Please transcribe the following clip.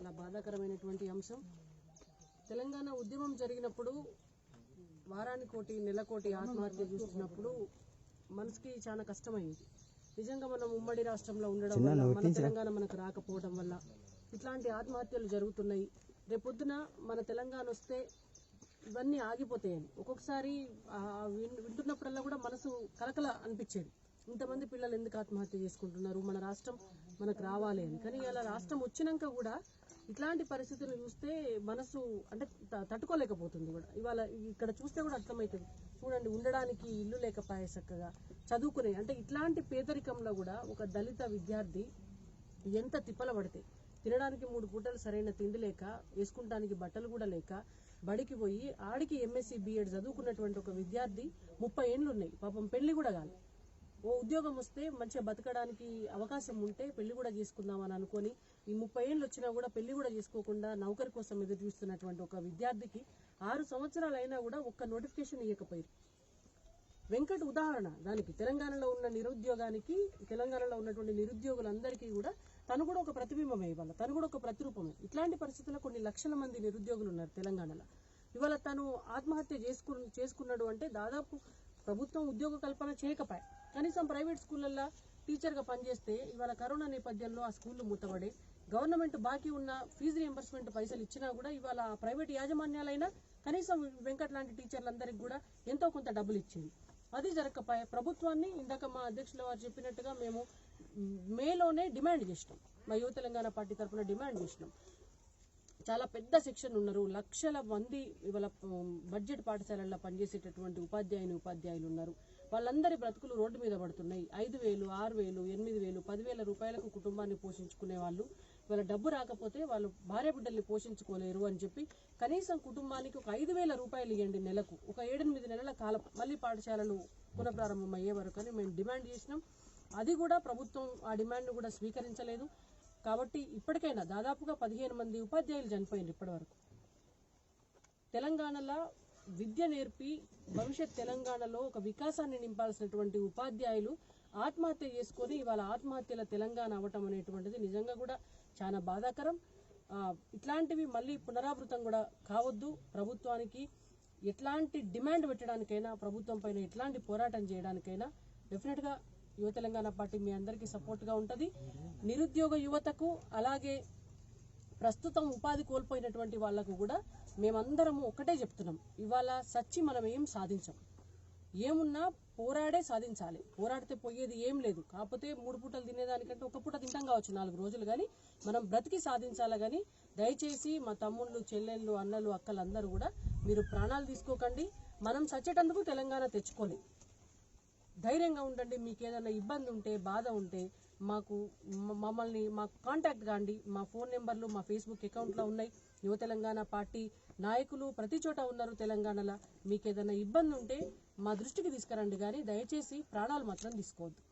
చాలా బాధాకరమైనటువంటి అంశం. తెలంగాణ ఉద్యమం జరిగినప్పుడు వారానికోటి నెలకోటి ఆత్మహత్య చూస్తున్నప్పుడు మనసుకి చాలా కష్టమైంది. నిజంగా మనం ఉమ్మడి రాష్ట్రంలో ఉండడం వల్ల, మన తెలంగాణ మనకు రాకపోవడం వల్ల ఇట్లాంటి ఆత్మహత్యలు జరుగుతున్నాయి. రేపొద్దున మన తెలంగాణ వస్తే ఇవన్నీ ఆగిపోతాయని ఒక్కొక్కసారి వింటున్నప్పుడల్లా కూడా మనసు కలకల అనిపించేది. ఇంతమంది పిల్లలు ఎందుకు ఆత్మహత్య చేసుకుంటున్నారు, మన రాష్ట్రం మనకు రావాలి అని. కానీ ఇలా రాష్ట్రం వచ్చినాక కూడా ఇట్లాంటి పరిస్థితులు చూస్తే మనసు అంటే తట్టుకోలేకపోతుంది కూడా. ఇవాళ ఇక్కడ చూస్తే కూడా అర్థమవుతుంది. చూడండి, ఉండడానికి ఇల్లు లేకపోయే, చక్కగా చదువుకునే అంటే ఇట్లాంటి పేదరికంలో కూడా ఒక దళిత విద్యార్థి ఎంత తిప్పల పడితే, తినడానికి 3 పూటలు సరైన తిండి లేక, వేసుకుంటానికి బట్టలు కూడా లేక బడికి పోయి ఆడికి ఎంఎస్సీ బీఎడ్ చదువుకున్నటువంటి ఒక విద్యార్థి 30 ఏళ్ళు ఉన్నాయి, పాపం పెళ్లి కూడా కాదు. ఓ ఉద్యోగం వస్తే మంచిగా బతకడానికి అవకాశం ఉంటే పెళ్లి కూడా చేసుకుందామని అనుకొని ఈ 30 ఏళ్ళు వచ్చినా కూడా పెళ్లి కూడా చేసుకోకుండా నౌకరి కోసం ఎదురు చూస్తున్నటువంటి ఒక విద్యార్థికి 6 సంవత్సరాలు అయినా కూడా ఒక్క నోటిఫికేషన్ ఇవ్వకపోయారు. వెంకట్ ఉదాహరణ దానికి. తెలంగాణలో ఉన్న నిరుద్యోగానికి, తెలంగాణలో ఉన్నటువంటి నిరుద్యోగులందరికీ కూడా తను కూడా ఒక ప్రతిబింబమే. ఇవాళ తను కూడా ఒక ప్రతిరూపమే. ఇట్లాంటి పరిస్థితుల్లో కొన్ని లక్షల మంది నిరుద్యోగులు ఉన్నారు తెలంగాణలో. ఇవాళ తను ఆత్మహత్య చేసుకున్నాడు అంటే దాదాపు ప్రభుత్వం ఉద్యోగ కల్పన చేయకపోయా, కనీసం ప్రైవేట్ స్కూళ్ళల్లో టీచర్గా పనిచేస్తే ఇవాళ కరోనా నేపథ్యంలో ఆ స్కూళ్లు మూతపడే, గవర్నమెంట్ బాకీ ఉన్న ఫీజు రియంబర్స్మెంట్ పైసలు ఇచ్చినా కూడా ఇవాళ ప్రైవేట్ యాజమాన్యాలైనా కనీసం వెంకట్ లాంటి టీచర్లందరికీ కూడా ఎంతో కొంత డబ్బులు ఇచ్చింది. అది జరగకపోయా ప్రభుత్వాన్ని ఇందాక మా అధ్యక్షుల వారు చెప్పినట్టుగా మేము మేలోనే డిమాండ్ చేసినాం. మా యువ తెలంగాణ పార్టీ తరఫున డిమాండ్ చేసినాం. చాలా పెద్ద సెక్షన్ ఉన్నారు, లక్షల మంది ఇవాళ బడ్జెట్ పాఠశాలల్లో పనిచేసేటటువంటి ఉపాధ్యాయులు ఉన్నారు. వాళ్ళందరి బ్రతుకులు రోడ్డు మీద పడుతున్నాయి. 5,000, 6,000, 8,000, 10,000 రూపాయలకు కుటుంబాన్ని పోషించుకునే వాళ్ళు వాళ్ళ డబ్బు రాకపోతే వాళ్ళు భార్య బిడ్డల్ని పోషించుకోలేరు అని చెప్పి కనీసం కుటుంబానికి ఒక 5,000 రూపాయలు ఇవ్వండి నెలకు, ఒక 7-8 నెలల కాలం మళ్ళీ పాఠశాలలు పునఃప్రారంభం అయ్యే వరకు అని మేము డిమాండ్ చేసినాం. అది కూడా ప్రభుత్వం ఆ డిమాండ్ కూడా స్వీకరించలేదు. కాబట్టి ఇప్పటికైనా దాదాపుగా 15 మంది ఉపాధ్యాయులు చనిపోయింది ఇప్పటివరకు. తెలంగాణలో విద్య నేర్పి భవిష్యత్ తెలంగాణలో ఒక వికాసాన్ని నింపాల్సినటువంటి ఉపాధ్యాయులు ఆత్మహత్య చేసుకొని ఇవాళ ఆత్మహత్యల తెలంగాణ అవ్వటం అనేటువంటిది నిజంగా కూడా చాలా బాధాకరం. ఇట్లాంటివి మళ్ళీ పునరావృతం కూడా కావద్దు. ప్రభుత్వానికి ఎట్లాంటి డిమాండ్ పెట్టడానికైనా, ప్రభుత్వం పైన ఎట్లాంటి పోరాటం చేయడానికైనా డెఫినెట్గా యువ తెలంగాణ పార్టీ మీ అందరికీ సపోర్ట్గా ఉంటుంది. నిరుద్యోగ యువతకు, అలాగే ప్రస్తుతం ఉపాధి కోల్పోయినటువంటి వాళ్లకు కూడా మేమందరము ఒకటే చెప్తున్నాం. ఇవాళ సచ్చి మనం ఏం సాధించాం, ఏమున్నా పోరాడే సాధించాలి. పోరాడితే పోయేది ఏం లేదు. కాకపోతే 3 పూటలు తినేదానికంటే 1 పూట తింటాం కావచ్చు 4 రోజులు, కానీ మనం బ్రతికి సాధించాలి. కానీ దయచేసి మా తమ్ముళ్ళు, చెల్లెళ్ళు, అన్నలు, అక్కలు అందరూ కూడా మీరు ప్రాణాలు తీసుకోకండి. మనం సచ్చేటందుకు తెలంగాణ తెచ్చుకోలేదు. ధైర్యంగా ఉండండి. మీకు ఏదైనా ఇబ్బంది ఉంటే, బాధ ఉంటే మమ్మల్ని కాంటాక్ట్ కాండి. మా ఫోన్ నెంబర్లు మా ఫేస్బుక్ అకౌంట్లో ఉన్నాయి. యువ తెలంగాణ పార్టీ నాయకులు ప్రతి చోట ఉన్నారు తెలంగాణలో. మీకు ఏదైనా ఇబ్బంది ఉంటే మా దృష్టికి తీసుకురండి, కానీ దయచేసి ప్రాణాలు మాత్రం తీసుకోవద్దు.